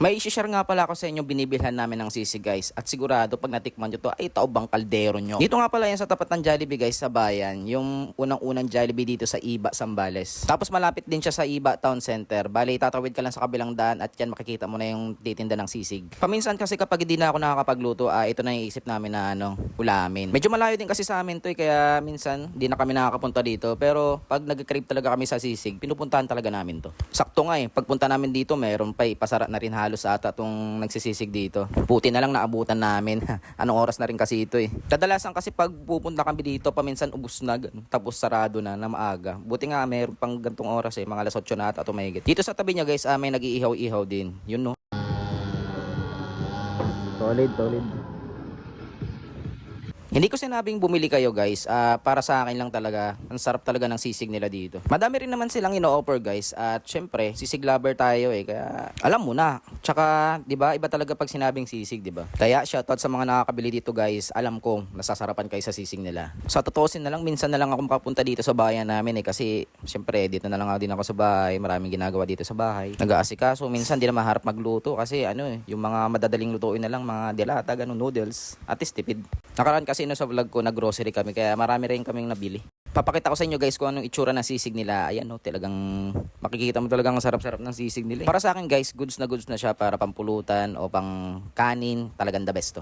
May isi-share nga pala ako sa inyo binibilhan namin ng sisig guys. At sigurado pag natikman nyo to ay taobang kaldero nyo. Dito nga pala yan sa tapat ng Jollibee guys sa bayan. Yung unang-unang Jollibee dito sa Iba, Zambales. Tapos malapit din siya sa Iba Town Center. Bali tatawid ka lang sa kabilang daan at yan makikita mo na yung titinda ng sisig. Paminsan kasi kapag hindi na ako nakakapagluto, ito na iisip namin na ulamin. Medyo malayo din kasi sa amin to kaya minsan hindi na kami nakakapunta dito. Pero pag nag-crave talaga kami sa sisig, pinupuntahan talaga namin to. Sakto nga pagpunta namin dito meron pa pasara na rin halos ata tong nagsisisig dito. Puti na lang naabutan namin. Anong oras na rin kasi ito Kadalasan kasi pag pupunta kami dito, paminsan ubos na, tapos sarado na maaga. Buti nga meron pang gantong oras mga alas 8 na ata ito mahigit. Dito sa tabi niya guys, may nag-iihaw-ihaw din. Yun no. Solid, solid. Hindi ko sinabing bumili kayo guys, para sa akin lang talaga, ang sarap talaga ng sisig nila dito. Madami rin naman silang ino-offer guys at syempre sisig lover tayo kaya alam mo na. Tsaka 'di ba iba talaga pag sinabing sisig 'di ba? Kaya shoutout sa mga nakakabili dito guys, alam ko nasasarapan kayo sa sisig nila. Sa totoosin na lang, minsan na lang ako makapunta dito sa bayan namin kasi syempre dito na lang din ako sa bahay, maraming ginagawa dito sa bahay. Nag-aasikaso, minsan di na maharap magluto kasi yung mga madadaling lutuin na lang, mga dilata, noodles, at least tipid. Nakaraan kasi sa vlog ko, nag-grocery kami kaya marami rin kaming nabili. Papakita ko sa inyo guys kung anong itsura ng sisig nila. Ayan talagang makikita mo talagang sarap-sarap ng sisig nila. Para sa akin guys, goods na siya para pampulutan o pang kanin, talagang the best to.